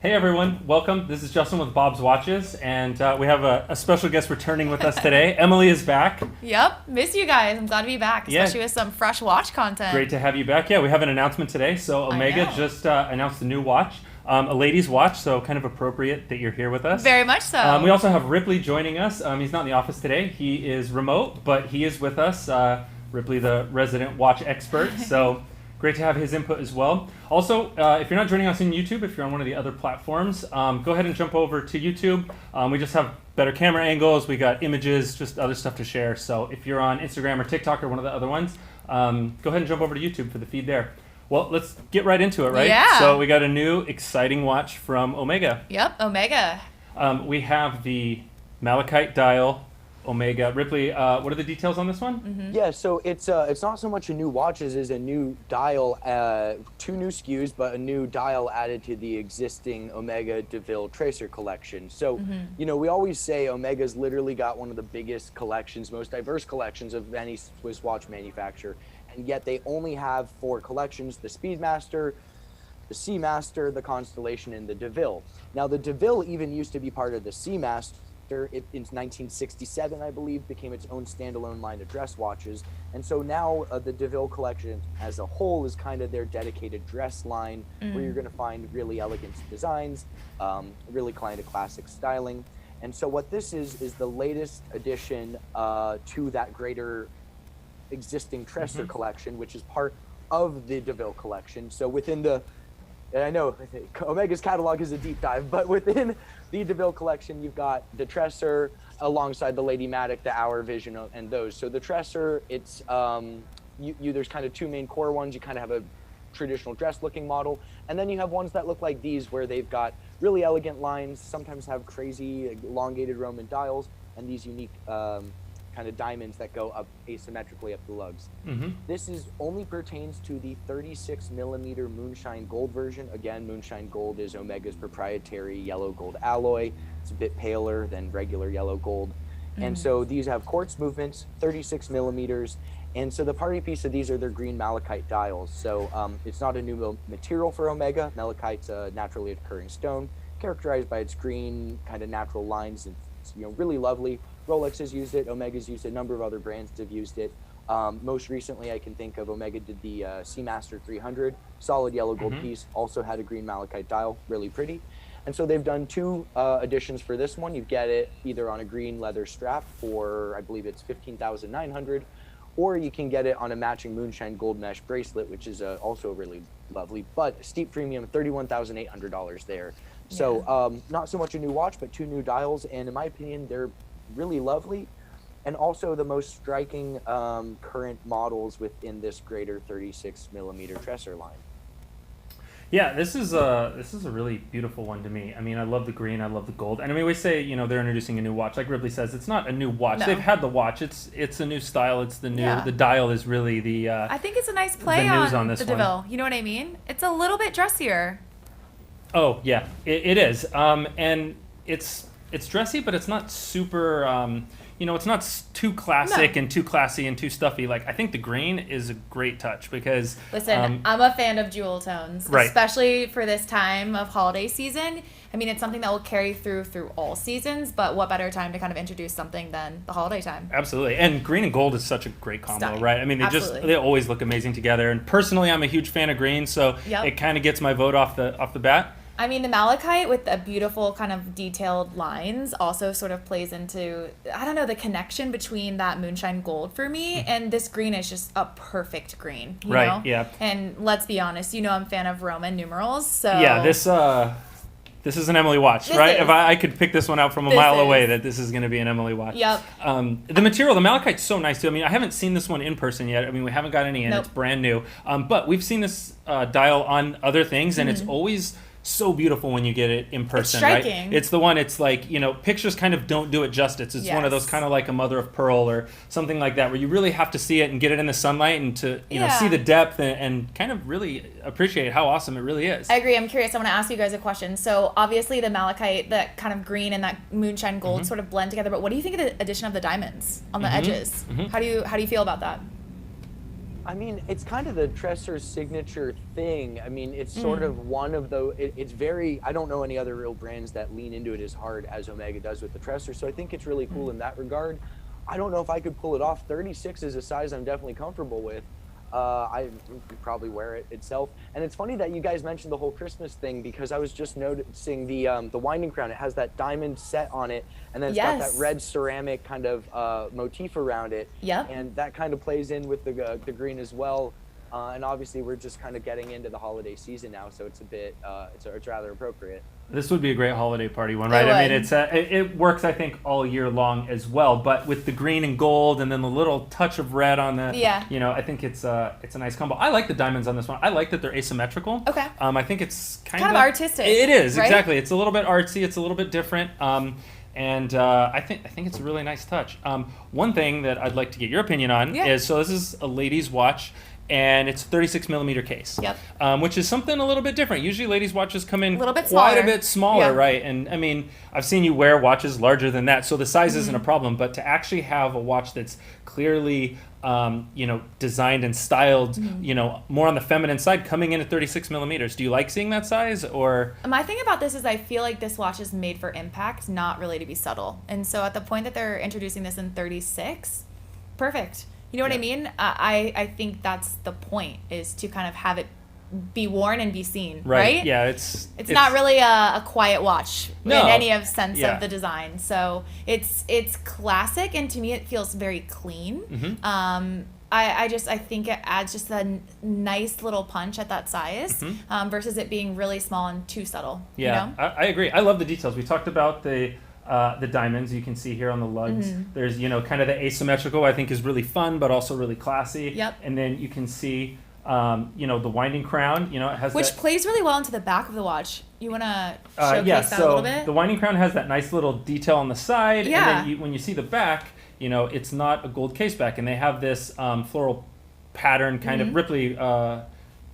Hey everyone, welcome. This is Justin with Bob's Watches, and we have a special guest returning with us today. Emily is back. Yep, miss you guys. I'm glad to be back, especially with some fresh watch content. Great to have you back. Yeah, we have an announcement today. So Omega just announced a new watch, a ladies' watch, so kind of appropriate that you're here with us. Very much so. We also have Ripley joining us. He's not in the office today. He is remote, but he is with us. Ripley, the resident watch expert. So great to have his input as well. Also, if you're not joining us on YouTube, if you're on one of the other platforms, go ahead and jump over to YouTube. We just have better camera angles. We got images, just other stuff to share. So if you're on Instagram or TikTok or one of the other ones, go ahead and jump over to YouTube for the feed there. Well, let's get right into it, right? Yeah. So we got a new exciting watch from Omega. Yep, Omega. We have the Malachite dial Omega. Ripley, what are the details on this one? Mm-hmm. Yeah, so it's not so much a new watch as is a new dial, two new SKUs, but a new dial added to the existing Omega DeVille Trésor collection. So, you know, we always say Omega's literally got one of the biggest collections, most diverse collections of any Swiss watch manufacturer, and yet they only have 4 collections: the Speedmaster, the Seamaster, the Constellation, and the DeVille. Now, the DeVille even used to be part of the Seamaster. It, in 1967, I believe, became its own standalone line of dress watches. And so now the DeVille collection as a whole is kind of their dedicated dress line, where you're going to find really elegant designs, really kind of classic styling. And so what this is the latest addition to that greater existing Trésor collection, which is part of the DeVille collection. So within the, and I know Omega's catalog is a deep dive, but within the DeVille collection, you've got the Trésor alongside the Lady Matic, the Hour Vision, and those. So the Trésor, it's there's kind of 2 main core ones. You kind of have a traditional dress-looking model, and then you have ones that look like these, where they've got really elegant lines, sometimes have crazy elongated Roman dials, and these unique kind of diamonds that go up asymmetrically up the lugs. This only pertains to the 36 millimeter Moonshine Gold version. Again, Moonshine Gold is Omega's proprietary yellow gold alloy. It's a bit paler than regular yellow gold. And so these have quartz movements, 36 millimeters. And so the party piece of these are their green malachite dials. So it's not a new material for Omega. Malachite's a naturally occurring stone, characterized by its green kind of natural lines. And it's, you know, really lovely. Rolex has used it, Omega's used it, a number of other brands have used it. Most recently, I can think of, Omega did the Seamaster 300, solid yellow gold piece, also had a green malachite dial, really pretty. And so they've done 2 editions for this one. You get it either on a green leather strap for, I believe it's $15,900, or you can get it on a matching Moonshine Gold mesh bracelet, which is also really lovely, but steep premium, $31,800 there. So not so much a new watch, but 2 new dials, and in my opinion, they're really lovely, and also the most striking current models within this greater 36 millimeter Trésor line. Yeah, this is a really beautiful one to me. I mean, I love the green, I love the gold, and I mean, we say, you know, they're introducing a new watch. Like Ripley says, it's not a new watch. No. They've had the watch. It's a new style. It's the new. The dial is really the. I think it's a nice play on the this DeVille. You know what I mean? It's a little bit dressier. Oh yeah, it is, and it's dressy, but it's not super. You know, it's not too classic and too classy and too stuffy. Like, I think the green is a great touch because... Listen, I'm a fan of jewel tones, right, especially for this time of holiday season. I mean, it's something that will carry through all seasons, but what better time to kind of introduce something than the holiday time? Absolutely. And green and gold is such a great combo, Stunning. right? I mean, they always look amazing together. And personally, I'm a huge fan of green, so it kind of gets my vote off the bat. I mean, the malachite with the beautiful kind of detailed lines also sort of plays into, I don't know, the connection between that Moonshine Gold for me and this green is just a perfect green, you know? Yeah. And let's be honest, you know I'm a fan of Roman numerals, so... Yeah, this is an Emily watch, right? If I could pick this one out from a mile away, that this is going to be an Emily watch. Yep. The material, the malachite's so nice too. I mean, I haven't seen this one in person yet. I mean, we haven't got any in. It's brand new. But we've seen this dial on other things, and it's always so beautiful when you get it in person. It's striking. Right? It's the one, it's like, you know, pictures kind of don't do it justice. It's one of those kind of like a mother of pearl or something like that, where you really have to see it and get it in the sunlight and to, you know, see the depth and kind of really appreciate how awesome it really is. I agree. I'm curious. I want to ask you guys a question. So obviously the malachite, that kind of green and that moonshine gold sort of blend together, but what do you think of the addition of the diamonds on the edges? How do you feel about that? I mean, it's kind of the Tresor signature thing. I mean, it's sort of one of the, it's very, I don't know any other real brands that lean into it as hard as Omega does with the Tresor. So I think it's really cool in that regard. I don't know if I could pull it off. 36 is a size I'm definitely comfortable with. I would probably wear it itself. And it's funny that you guys mentioned the whole Christmas thing, because I was just noticing the winding crown. It has that diamond set on it, and then it's got that red ceramic kind of motif around it. Yep. And that kind of plays in with the green as well. And obviously we're just kind of getting into the holiday season now, so it's a bit it's rather appropriate. This would be a great holiday party one, right? I mean, it works, I think, all year long as well. But with the green and gold, and then the little touch of red on the, you know, I think it's a nice combo. I like the diamonds on this one. I like that they're asymmetrical. Okay. I think it's kind of artistic. It is, right? exactly. It's a little bit artsy. It's a little bit different. And I think it's a really nice touch. One thing that I'd like to get your opinion on is, so this is a ladies' watch, and it's a 36 millimeter case. Yep. Which is something a little bit different. Usually ladies' watches come in a quite a bit smaller, right? And I mean, I've seen you wear watches larger than that, so the size isn't a problem. But to actually have a watch that's clearly, you know, designed and styled, you know, more on the feminine side, coming in at 36 millimeters. Do you like seeing that size, or? My thing about this is I feel like this watch is made for impact, not really to be subtle. And so at the point that they're introducing this in 36, perfect. You know what I mean? I think that's the point, is to kind of have it be worn and be seen, right? Yeah, it's not really a quiet watch in any of sense of the design. So it's classic, and to me it feels very clean. I think it adds just a nice little punch at that size, versus it being really small and too subtle. Yeah, you know? I agree. I love the details. We talked about the diamonds you can see here on the lugs. There's, you know, kind of the asymmetrical, I think, is really fun, but also really classy. Yep. And then you can see, you know, the winding crown, you know, it has which plays really well into the back of the watch. You want to showcase that a little bit? The winding crown has that nice little detail on the side. Yeah. And then when you see the back, you know, it's not a gold case back, and they have this floral pattern kind of Ripley.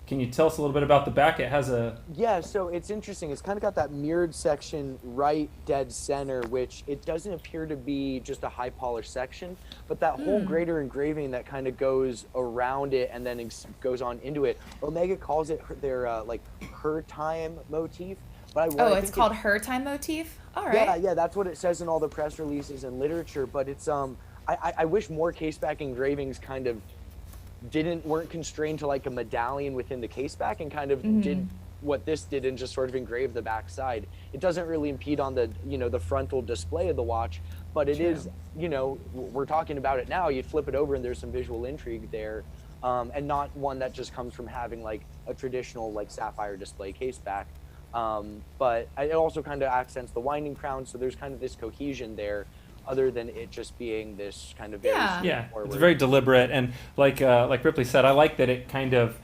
Can you tell us a little bit about the back? It has a... Yeah, so it's interesting. It's kind of got that mirrored section right dead center, which it doesn't appear to be just a high polished section, but that whole greater engraving that kind of goes around it and then goes on into it. Omega calls it their like her time motif. But it's called her time motif? All right. Yeah, that's what it says in all the press releases and literature, but it's I wish more caseback engravings kind of weren't constrained to like a medallion within the case back, and kind of did what this did and just sort of engraved the back side. It doesn't really impede on the, you know, the frontal display of the watch, but it is, you know, we're talking about it now, you flip it over and there's some visual intrigue there, and not one that just comes from having like a traditional like sapphire display case back. But it also kind of accents the winding crown, so there's kind of this cohesion there, other than it just being this kind of very it's very deliberate, and like Ripley said, I like that it kind of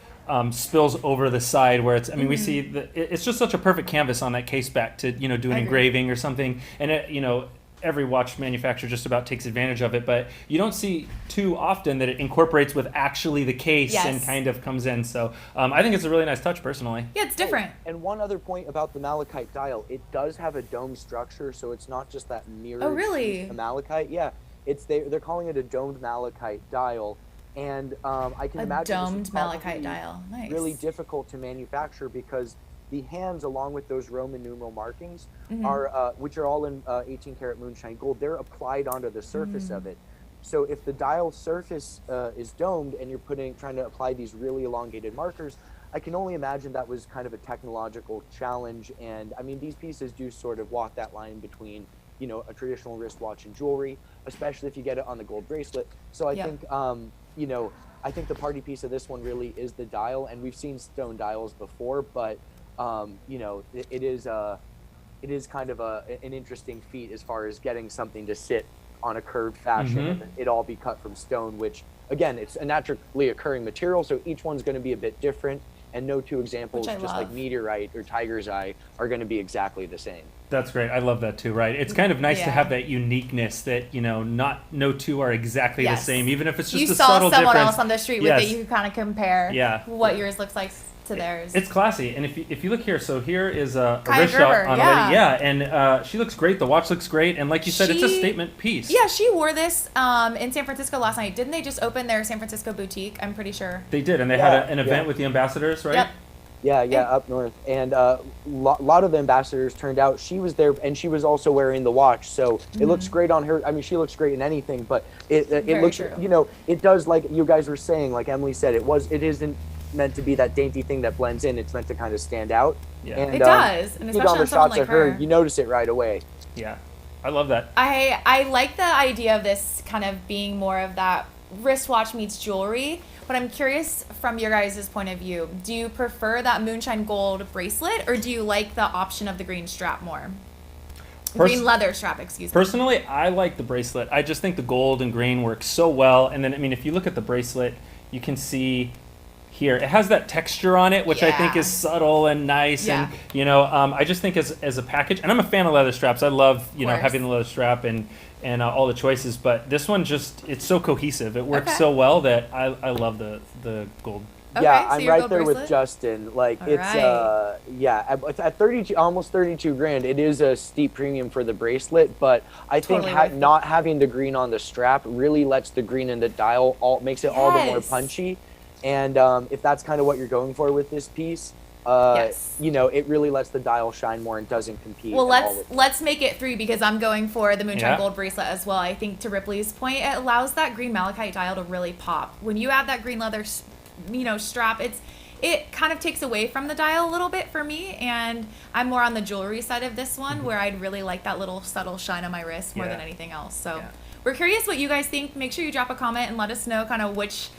spills over the side where it's, I mean, we see it's just such a perfect canvas on that case back to, you know, do an engraving or something, and it, you know, every watch manufacturer just about takes advantage of it, but you don't see too often that it incorporates with actually the case and kind of comes in. So I think it's a really nice touch, personally. Yeah, it's different. And one other point about the malachite dial, it does have a dome structure, so it's not just that mirrored. Oh, really? Malachite, yeah. It's they're calling it a domed malachite dial, and I can imagine a domed malachite dial. Nice. Really difficult to manufacture, because the hands, along with those Roman numeral markings, are which are all in 18 karat moonshine gold. They're applied onto the surface of it. So if the dial surface is domed and you're trying to apply these really elongated markers, I can only imagine that was kind of a technological challenge. And I mean, these pieces do sort of walk that line between, you know, a traditional wristwatch and jewelry, especially if you get it on the gold bracelet. So I think, you know, I think the party piece of this one really is the dial, and we've seen stone dials before, but you know, it is kind of an interesting feat as far as getting something to sit on a curved fashion and it all be cut from stone, which again, it's a naturally occurring material, so each one's going to be a bit different, and no two examples, just like meteorite or tiger's eye, are going to be exactly the same. That's great. I love that too, right? It's kind of nice to have that uniqueness that, you know, no two are exactly the same, even if it's just a subtle difference. You saw someone else on the street with it, you can kind of compare what yours looks like to theirs. It's classy, and if you look here, so here is a Kaia wrist Gerber, shot on yeah. a lady, yeah, and she looks great. The watch looks great, and like you said, it's a statement piece. Yeah, she wore this in San Francisco last night. Didn't they just open their San Francisco boutique? I'm pretty sure. They did, and they had an event with the ambassadors, right? Yep. Yeah, up north, and lot of the ambassadors turned out. She was there, and she was also wearing the watch, so it looks great on her. I mean, she looks great in anything, but it looks, true. you know, it does, like you guys were saying, like Emily said, it isn't meant to be that dainty thing that blends in. It's meant to kind of stand out. Yeah. And, It does, and you see especially on the on someone shots like of her, her. you notice it right away. Yeah, I love that. I like the idea of this kind of being more of that wristwatch meets jewelry, but I'm curious from your guys' point of view, do you prefer that moonshine gold bracelet, or do you like the option of the green strap more? Green leather strap, excuse me. Personally, I like the bracelet. I just think the gold and green work so well. And then, I mean, if you look at the bracelet, you can see here, it has that texture on it, which I think is subtle and nice. Yeah. And, you know, I just think as a package, and I'm a fan of leather straps. I love, you know, having the leather strap and all the choices. But this one just, it's so cohesive. It works so well that I love the gold. Okay, Yeah, so I'm your right gold there bracelet? with Justin. Like, All it's right. at 32, almost 32 grand. It is a steep premium for the bracelet, but I think Totally worth it. not having the green on the strap really lets the green in the dial makes it all the more Yes. punchy. And if that's kind of what you're going for with this piece, Yes. you know, it really lets the dial shine more and doesn't compete. Well, at all with let's make it 3 because I'm going for the moonshine Yeah. gold bracelet as well. I think to Ripley's point, it allows that green malachite dial to really pop. When you add that green leather, strap, it kind of takes away from the dial a little bit for me, and I'm more on the jewelry side of this one, where I'd really like that little subtle shine on my wrist more than anything else. So we're curious what you guys think. Make sure you drop a comment and let us know kind of which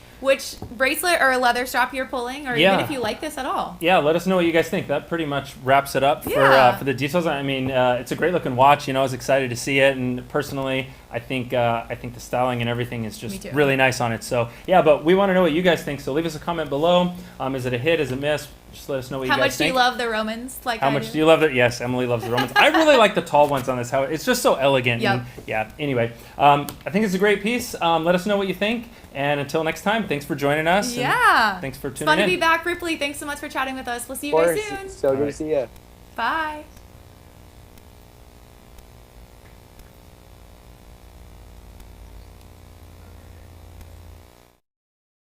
bracelet or leather strap you're pulling, or even if you like this at all. Yeah, let us know what you guys think. That pretty much wraps it up for the details. I mean, it's a great looking watch. You know, I was excited to see it, and personally, I think the styling and everything is just really nice on it. So yeah, but we want to know what you guys think. So leave us a comment below. Is it a hit? Is it miss? Just let us know what you guys think. How much do you love the Romans? How much do you love it? Yes, Emily loves the Romans. I really like the tall ones on this. How it's just so elegant. Yep. And, yeah. Anyway, I think it's a great piece. Let us know what you think. And until next time, thanks for joining us. Yeah. Thanks for tuning in. It's fun to be back, Ripley. Thanks so much for chatting with us. We'll see you guys soon. So good to see you. Bye.